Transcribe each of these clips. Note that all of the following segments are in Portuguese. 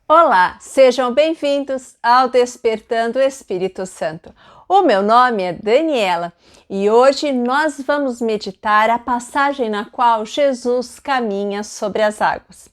Olá, sejam bem-vindos ao Despertando o Espírito Santo. O meu nome é Daniela e hoje nós vamos meditar a passagem na qual Jesus caminha sobre as águas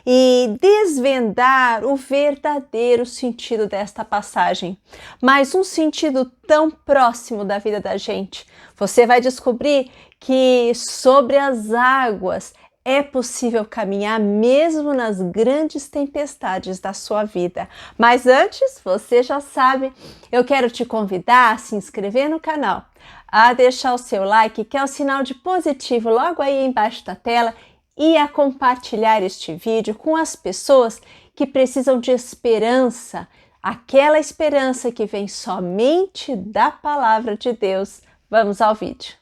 e desvendar o verdadeiro sentido desta passagem, mas um sentido tão próximo da vida da gente. Você vai descobrir que sobre as águas é possível caminhar mesmo nas grandes tempestades da sua vida. Mas antes, você já sabe, eu quero te convidar a se inscrever no canal, a deixar o seu like, que é o sinal de positivo logo aí embaixo da tela, e a compartilhar este vídeo com as pessoas que precisam de esperança, aquela esperança que vem somente da palavra de Deus. Vamos ao vídeo.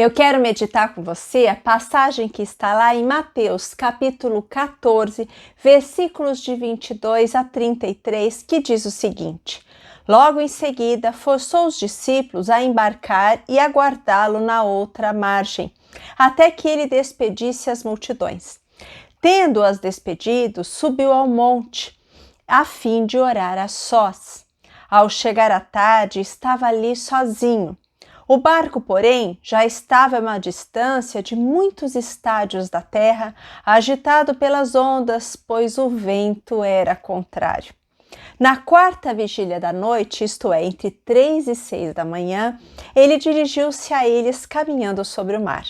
Eu quero meditar com você a passagem que está lá em Mateus, capítulo 14, versículos de 22 a 33, que diz o seguinte: Logo em seguida, forçou os discípulos a embarcar e aguardá-lo na outra margem, até que ele despedisse as multidões. Tendo-as despedido, subiu ao monte, a fim de orar a sós. Ao chegar à tarde, estava ali sozinho. O barco, porém, já estava a uma distância de muitos estádios da terra, agitado pelas ondas, pois o vento era contrário. Na quarta vigília da noite, isto é, entre 3 e 6 da manhã, ele dirigiu-se a eles caminhando sobre o mar.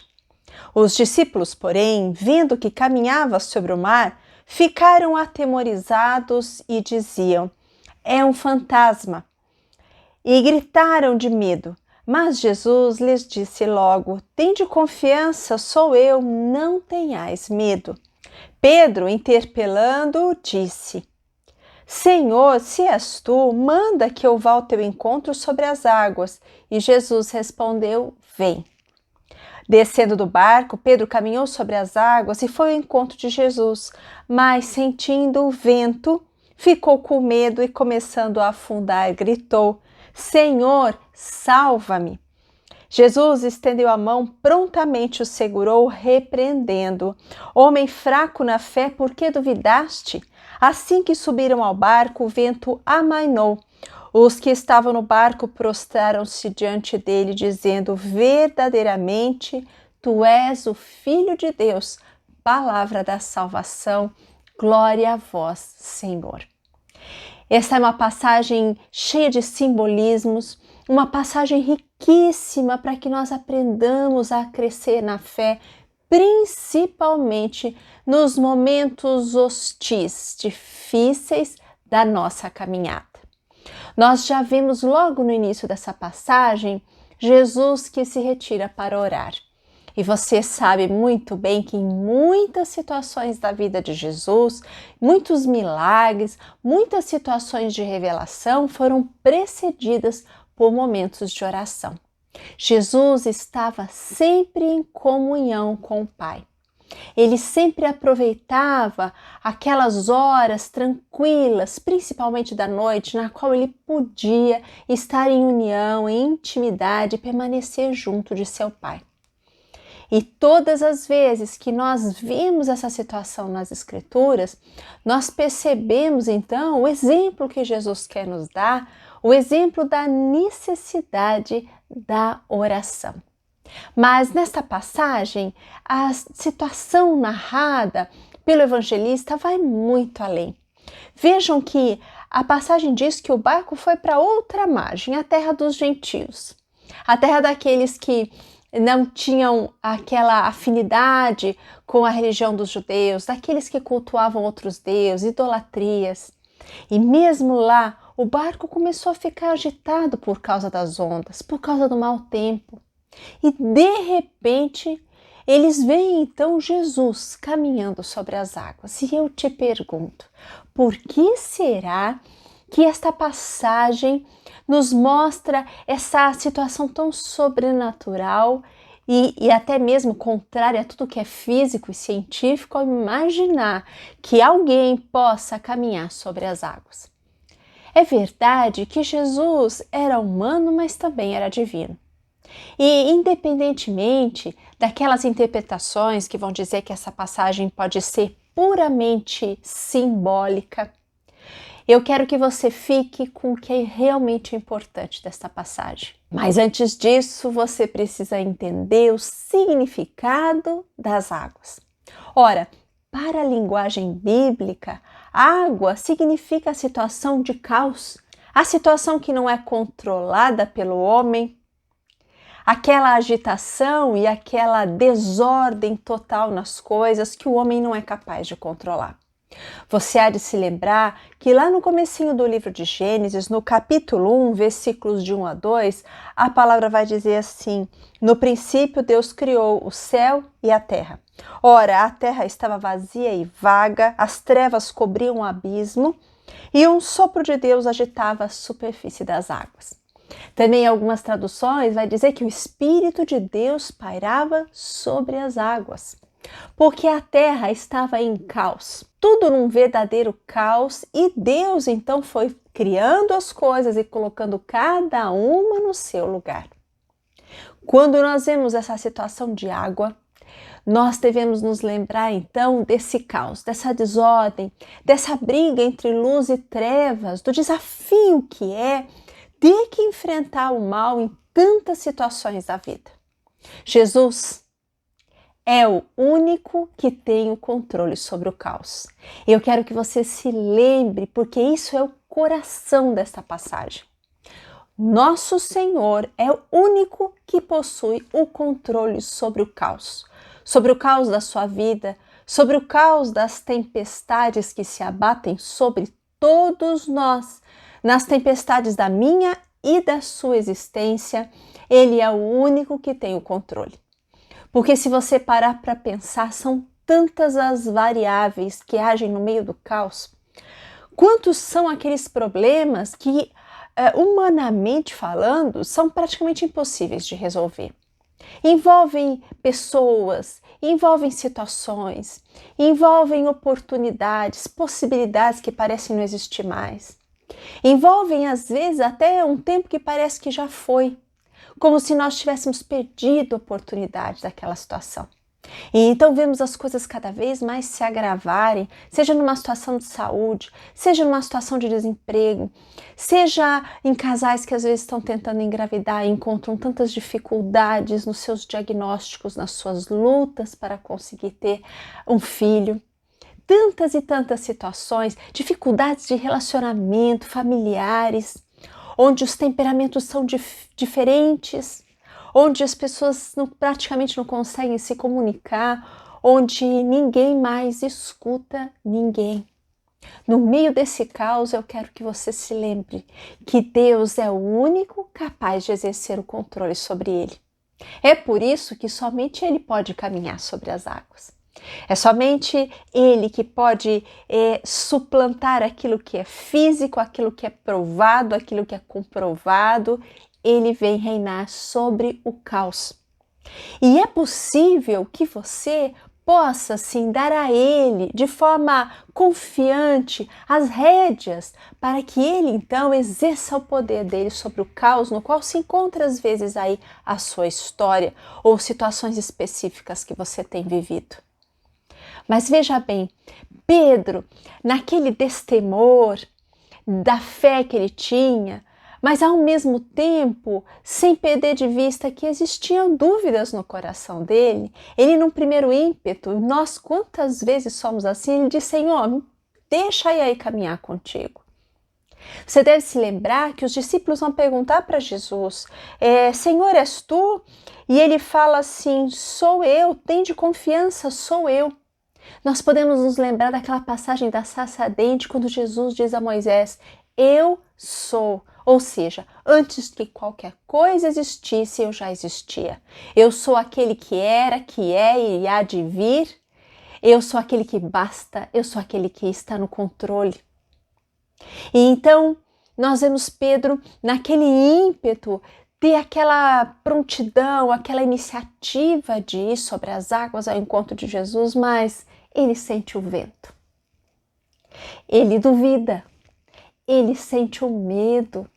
Os discípulos, porém, vendo que caminhava sobre o mar, ficaram atemorizados e diziam: "É um fantasma!" E gritaram de medo. Mas Jesus lhes disse logo: "Tende confiança, sou eu, não tenhais medo." Pedro, interpelando-o, disse: "Senhor, se és tu, manda que eu vá ao teu encontro sobre as águas." E Jesus respondeu: "Vem." Descendo do barco, Pedro caminhou sobre as águas e foi ao encontro de Jesus, mas sentindo o vento, ficou com medo e, começando a afundar, gritou: "Senhor, salva-me!" Jesus estendeu a mão, prontamente o segurou, repreendendo: "Homem fraco na fé, por que duvidaste?" Assim que subiram ao barco, o vento amainou. Os que estavam no barco prostraram-se diante dele, dizendo: "Verdadeiramente, tu és o Filho de Deus." Palavra da salvação. Glória a vós, Senhor. Essa é uma passagem cheia de simbolismos, uma passagem riquíssima para que nós aprendamos a crescer na fé, principalmente nos momentos hostis, difíceis da nossa caminhada. Nós já vimos logo no início dessa passagem Jesus que se retira para orar. E você sabe muito bem que em muitas situações da vida de Jesus, muitos milagres, muitas situações de revelação foram precedidas por momentos de oração. Jesus estava sempre em comunhão com o Pai. Ele sempre aproveitava aquelas horas tranquilas, principalmente da noite, na qual ele podia estar em união, em intimidade e permanecer junto de seu Pai. E todas as vezes que nós vimos essa situação nas Escrituras, nós percebemos então o exemplo que Jesus quer nos dar, o exemplo da necessidade da oração. Mas nesta passagem, a situação narrada pelo evangelista vai muito além. Vejam que a passagem diz que o barco foi para outra margem, a terra dos gentios, a terra daqueles que não tinham aquela afinidade com a religião dos judeus, daqueles que cultuavam outros deuses, idolatrias. E mesmo lá, o barco começou a ficar agitado por causa das ondas, por causa do mau tempo. E de repente, eles veem então Jesus caminhando sobre as águas. E eu te pergunto, por que será que esta passagem nos mostra essa situação tão sobrenatural e até mesmo contrária a tudo que é físico e científico, ao imaginar que alguém possa caminhar sobre as águas? É verdade que Jesus era humano, mas também era divino. E independentemente daquelas interpretações que vão dizer que essa passagem pode ser puramente simbólica, eu quero que você fique com o que é realmente importante desta passagem. Mas antes disso, você precisa entender o significado das águas. Ora, para a linguagem bíblica, água significa a situação de caos, a situação que não é controlada pelo homem, aquela agitação e aquela desordem total nas coisas que o homem não é capaz de controlar. Você há de se lembrar que lá no comecinho do livro de Gênesis, no capítulo 1, versículos de 1 a 2, a palavra vai dizer assim: no princípio Deus criou o céu e a terra. Ora, a terra estava vazia e vaga, as trevas cobriam o abismo e um sopro de Deus agitava a superfície das águas. Também em algumas traduções vai dizer que o Espírito de Deus pairava sobre as águas, porque a terra estava em caos, tudo num verdadeiro caos, e Deus então foi criando as coisas e colocando cada uma no seu lugar. Quando nós vemos essa situação de água, nós devemos nos lembrar então desse caos, dessa desordem, dessa briga entre luz e trevas, do desafio que é ter que enfrentar o mal em tantas situações da vida. Jesus é o único que tem o controle sobre o caos. Eu quero que você se lembre, porque isso é o coração desta passagem. Nosso Senhor é o único que possui o controle sobre o caos da sua vida, sobre o caos das tempestades que se abatem sobre todos nós, nas tempestades da minha e da sua existência. Ele é o único que tem o controle. Porque se você parar para pensar, são tantas as variáveis que agem no meio do caos. Quantos são aqueles problemas que, humanamente falando, são praticamente impossíveis de resolver? Envolvem pessoas, envolvem situações, envolvem oportunidades, possibilidades que parecem não existir mais. Envolvem, às vezes, até um tempo que parece que já foi, como se nós tivéssemos perdido a oportunidade daquela situação. E então vemos as coisas cada vez mais se agravarem, seja numa situação de saúde, seja numa situação de desemprego, seja em casais que às vezes estão tentando engravidar e encontram tantas dificuldades nos seus diagnósticos, nas suas lutas para conseguir ter um filho. Tantas e tantas situações, dificuldades de relacionamento, familiares, onde os temperamentos são diferentes, onde as pessoas praticamente não conseguem se comunicar, onde ninguém mais escuta ninguém. No meio desse caos, eu quero que você se lembre que Deus é o único capaz de exercer o controle sobre ele. É por isso que somente ele pode caminhar sobre as águas. É somente ele que pode suplantar aquilo que é físico, aquilo que é provado, aquilo que é comprovado. Ele vem reinar sobre o caos. E é possível que você possa, sim, dar a ele, de forma confiante, as rédeas, para que ele, então, exerça o poder dele sobre o caos no qual se encontra, às vezes, aí a sua história ou situações específicas que você tem vivido. Mas veja bem, Pedro, naquele destemor da fé que ele tinha, mas ao mesmo tempo, sem perder de vista que existiam dúvidas no coração dele, ele num primeiro ímpeto, nós quantas vezes somos assim, ele diz: Senhor, deixa eu aí caminhar contigo. Você deve se lembrar que os discípulos vão perguntar para Jesus: Senhor, és tu? E ele fala assim: sou eu, tende confiança, sou eu. Nós podemos nos lembrar daquela passagem da sarça ardente, quando Jesus diz a Moisés: eu sou. Ou seja, antes que qualquer coisa existisse, eu já existia. Eu sou aquele que era, que é e há de vir. Eu sou aquele que basta, eu sou aquele que está no controle. E então, nós vemos Pedro naquele ímpeto, ter aquela prontidão, aquela iniciativa de ir sobre as águas ao encontro de Jesus, mas ele sente o vento. Ele duvida, ele sente o medo.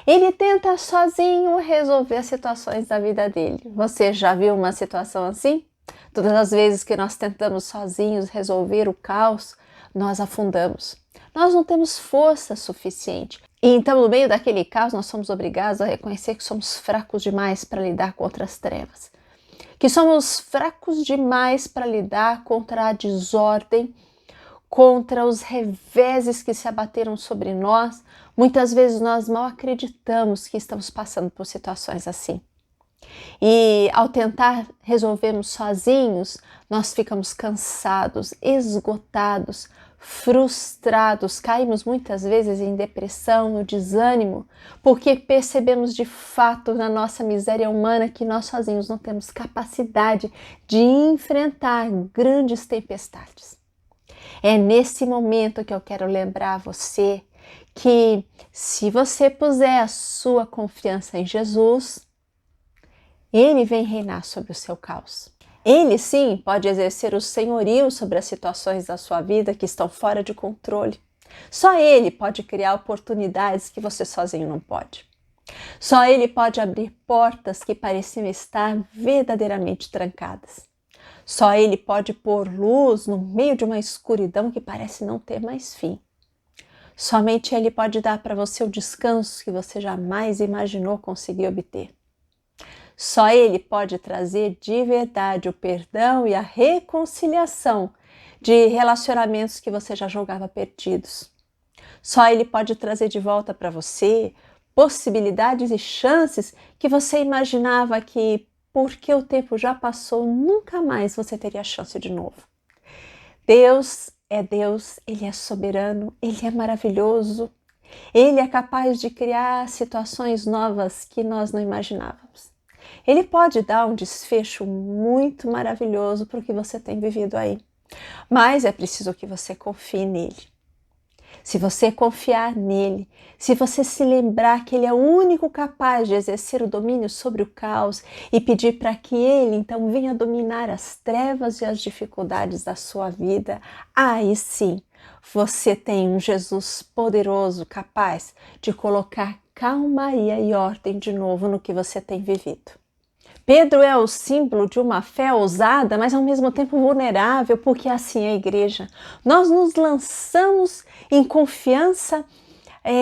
Ele tenta sozinho resolver as situações da vida dele. Você já viu uma situação assim? Todas as vezes que nós tentamos sozinhos resolver o caos, nós afundamos. Nós não temos força suficiente. E então, no meio daquele caos, nós somos obrigados a reconhecer que somos fracos demais para lidar com outras trevas. Que somos fracos demais para lidar contra a desordem, contra os reveses que se abateram sobre nós. Muitas vezes nós mal acreditamos que estamos passando por situações assim. E ao tentar resolvermos sozinhos, nós ficamos cansados, esgotados, frustrados, caímos muitas vezes em depressão, no desânimo, porque percebemos de fato na nossa miséria humana que nós sozinhos não temos capacidade de enfrentar grandes tempestades. É nesse momento que eu quero lembrar você que se você puser a sua confiança em Jesus, Ele vem reinar sobre o seu caos. Ele sim pode exercer o senhorio sobre as situações da sua vida que estão fora de controle. Só Ele pode criar oportunidades que você sozinho não pode. Só Ele pode abrir portas que pareciam estar verdadeiramente trancadas. Só Ele pode pôr luz no meio de uma escuridão que parece não ter mais fim. Somente Ele pode dar para você o descanso que você jamais imaginou conseguir obter. Só Ele pode trazer de verdade o perdão e a reconciliação de relacionamentos que você já julgava perdidos. Só Ele pode trazer de volta para você possibilidades e chances que você imaginava que, porque o tempo já passou, nunca mais você teria chance de novo. Deus, Ele é soberano, Ele é maravilhoso, Ele é capaz de criar situações novas que nós não imaginávamos. Ele pode dar um desfecho muito maravilhoso para o que você tem vivido aí, mas é preciso que você confie nele. Se você confiar nele, se você se lembrar que ele é o único capaz de exercer o domínio sobre o caos e pedir para que ele então venha dominar as trevas e as dificuldades da sua vida, aí sim você tem um Jesus poderoso capaz de colocar calmaria e ordem de novo no que você tem vivido. Pedro é o símbolo de uma fé ousada, mas ao mesmo tempo vulnerável, porque assim é a igreja. Nós nos lançamos em confiança,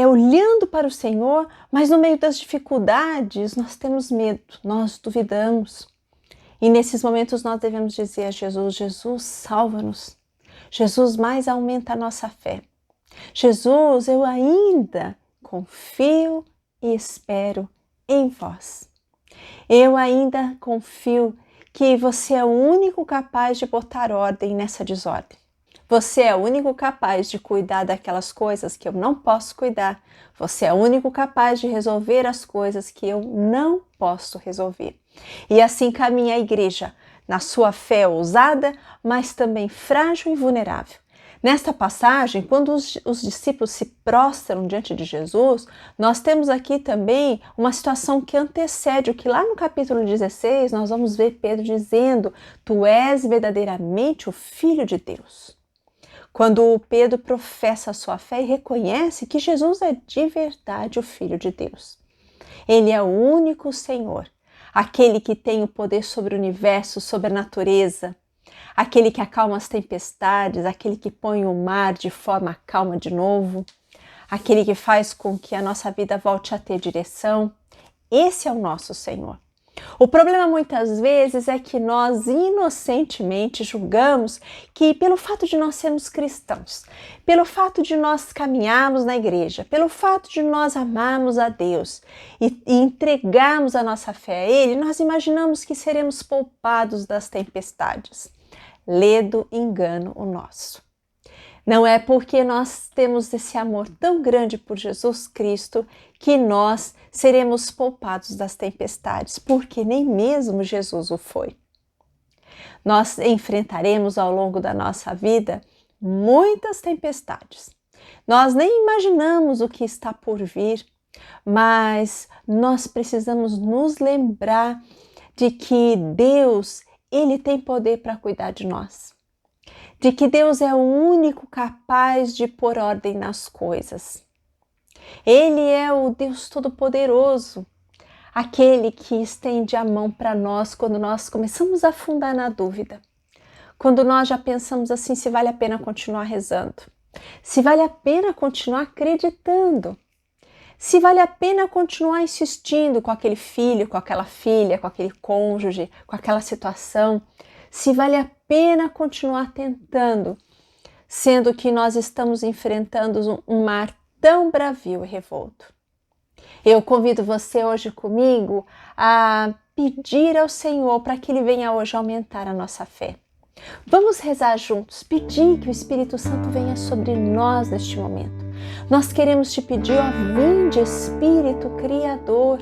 olhando para o Senhor, mas no meio das dificuldades nós temos medo, nós duvidamos. E nesses momentos nós devemos dizer a Jesus: Jesus, salva-nos. Jesus, mais aumenta a nossa fé. Jesus, eu ainda confio e espero em vós. Eu ainda confio que você é o único capaz de botar ordem nessa desordem. Você é o único capaz de cuidar daquelas coisas que eu não posso cuidar. Você é o único capaz de resolver as coisas que eu não posso resolver. E assim caminha a igreja, na sua fé ousada, mas também frágil e vulnerável. Nesta passagem, quando os discípulos se prostram diante de Jesus, nós temos aqui também uma situação que antecede o que lá no capítulo 16 nós vamos ver Pedro dizendo: Tu és verdadeiramente o Filho de Deus. Quando Pedro professa a sua fé e reconhece que Jesus é de verdade o Filho de Deus. Ele é o único Senhor, aquele que tem o poder sobre o universo, sobre a natureza, aquele que acalma as tempestades, aquele que põe o mar de forma calma de novo, aquele que faz com que a nossa vida volte a ter direção. Esse é o nosso Senhor. O problema muitas vezes é que nós inocentemente julgamos que pelo fato de nós sermos cristãos, pelo fato de nós caminharmos na igreja, pelo fato de nós amarmos a Deus e entregarmos a nossa fé a Ele, nós imaginamos que seremos poupados das tempestades. Ledo engano o nosso. Não é porque nós temos esse amor tão grande por Jesus Cristo que nós seremos poupados das tempestades, porque nem mesmo Jesus o foi. Nós enfrentaremos ao longo da nossa vida muitas tempestades. Nós nem imaginamos o que está por vir, mas nós precisamos nos lembrar de que Deus, Ele tem poder para cuidar de nós. De que Deus é o único capaz de pôr ordem nas coisas. Ele é o Deus Todo-Poderoso, aquele que estende a mão para nós quando nós começamos a afundar na dúvida. Quando nós já pensamos assim, se vale a pena continuar rezando, se vale a pena continuar acreditando, se vale a pena continuar insistindo com aquele filho, com aquela filha, com aquele cônjuge, com aquela situação, se vale a pena continuar tentando, sendo que nós estamos enfrentando um mar tão bravio e revolto. Eu convido você hoje comigo a pedir ao Senhor para que Ele venha hoje aumentar a nossa fé. Vamos rezar juntos, pedir que o Espírito Santo venha sobre nós neste momento. Nós queremos te pedir, ó, vinde Espírito Criador.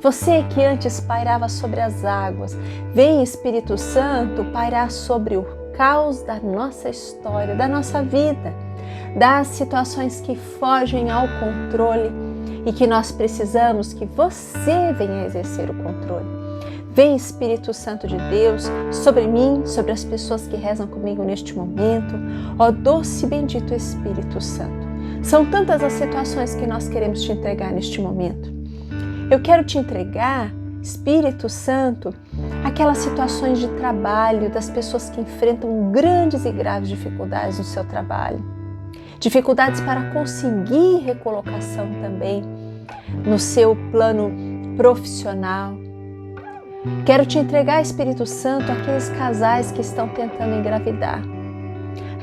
Você que antes pairava sobre as águas, vem Espírito Santo pairar sobre o caos da nossa história, da nossa vida, das situações que fogem ao controle e que nós precisamos que você venha exercer o controle. Vem Espírito Santo de Deus sobre mim, sobre as pessoas que rezam comigo neste momento, ó doce e bendito Espírito Santo. São tantas as situações que nós queremos te entregar neste momento. Eu quero te entregar, Espírito Santo, aquelas situações de trabalho das pessoas que enfrentam grandes e graves dificuldades no seu trabalho. Dificuldades para conseguir recolocação também no seu plano profissional. Quero te entregar, Espírito Santo, aqueles casais que estão tentando engravidar.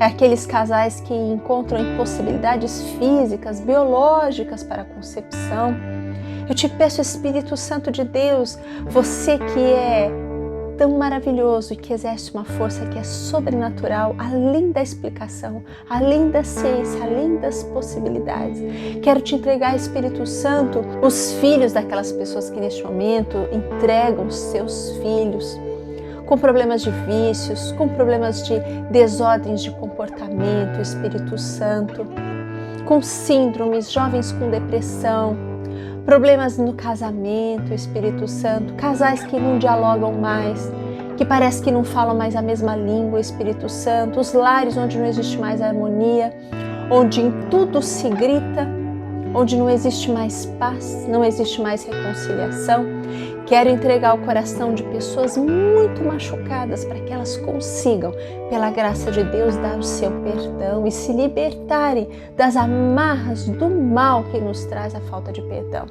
Aqueles casais que encontram impossibilidades físicas, biológicas para a concepção. Eu te peço, Espírito Santo de Deus, você que é tão maravilhoso e que exerce uma força que é sobrenatural, além da explicação, além da ciência, além das possibilidades. Quero te entregar, Espírito Santo, os filhos daquelas pessoas que neste momento entregam seus filhos com problemas de vícios, com problemas de desordens de comportamento, Espírito Santo, com síndromes, jovens com depressão, problemas no casamento, Espírito Santo, casais que não dialogam mais, que parece que não falam mais a mesma língua, Espírito Santo, os lares onde não existe mais harmonia, onde em tudo se grita, onde não existe mais paz, não existe mais reconciliação. Quero entregar o coração de pessoas muito machucadas para que elas consigam, pela graça de Deus, dar o seu perdão e se libertarem das amarras do mal que nos traz a falta de perdão.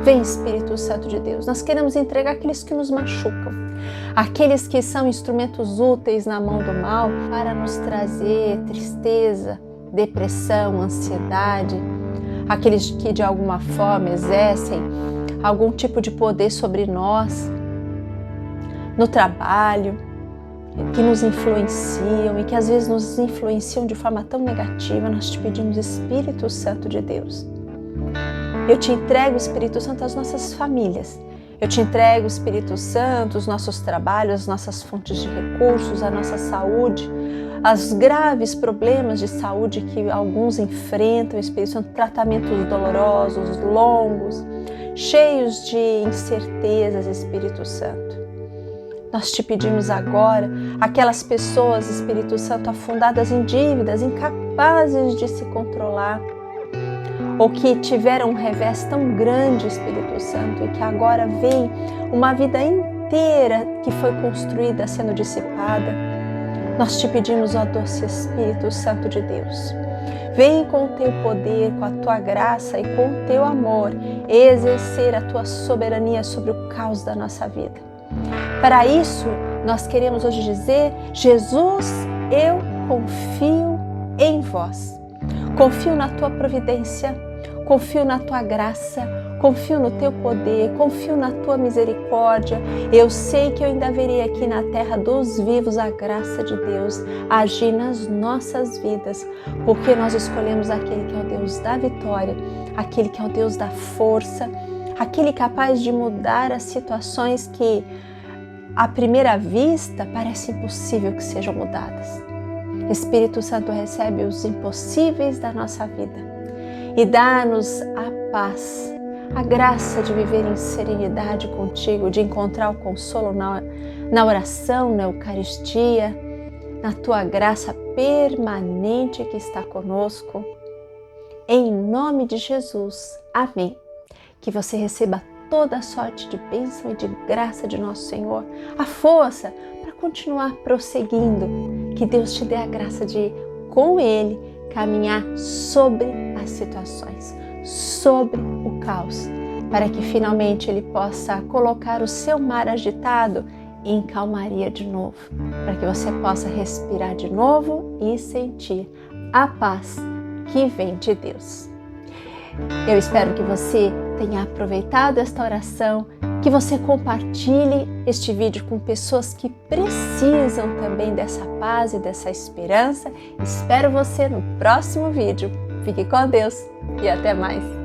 Vem, Espírito Santo de Deus, nós queremos entregar aqueles que nos machucam, aqueles que são instrumentos úteis na mão do mal para nos trazer tristeza, depressão, ansiedade, aqueles que de alguma forma exercem algum tipo de poder sobre nós, no trabalho, que nos influenciam e que às vezes nos influenciam de forma tão negativa. Nós te pedimos, Espírito Santo de Deus. Eu te entrego, Espírito Santo, as nossas famílias. Eu te entrego, Espírito Santo, os nossos trabalhos, as nossas fontes de recursos, a nossa saúde, os graves problemas de saúde que alguns enfrentam, Espírito Santo, tratamentos dolorosos, longos, cheios de incertezas, Espírito Santo. Nós te pedimos agora, aquelas pessoas, Espírito Santo, afundadas em dívidas, incapazes de se controlar, ou que tiveram um revés tão grande, Espírito Santo, e que agora vem uma vida inteira que foi construída sendo dissipada. Nós te pedimos, ó doce Espírito Santo de Deus, vem com o teu poder, com a tua graça e com o teu amor exercer a tua soberania sobre o caos da nossa vida. Para isso, nós queremos hoje dizer: Jesus, eu confio em vós. Confio na tua providência, confio na tua graça, confio no teu poder, confio na tua misericórdia. Eu sei que eu ainda verei aqui na terra dos vivos a graça de Deus agir nas nossas vidas, porque nós escolhemos aquele que é o Deus da vitória, aquele que é o Deus da força, aquele capaz de mudar as situações que, à primeira vista, parece impossível que sejam mudadas. Espírito Santo, recebe os impossíveis da nossa vida e dá-nos a paz, a graça de viver em serenidade contigo, de encontrar o consolo na oração, na Eucaristia, na tua graça permanente que está conosco. Em nome de Jesus. Amém. Que você receba toda a sorte de bênção e de graça de nosso Senhor, a força para continuar prosseguindo. Que Deus te dê a graça de, com Ele, caminhar sobre as situações, sobre o caos, para que finalmente Ele possa colocar o seu mar agitado em calmaria de novo, para que você possa respirar de novo e sentir a paz que vem de Deus. Eu espero que você tenha aproveitado esta oração, que você compartilhe este vídeo com pessoas que precisam também dessa paz e dessa esperança. Espero você no próximo vídeo. Fique com Deus e até mais!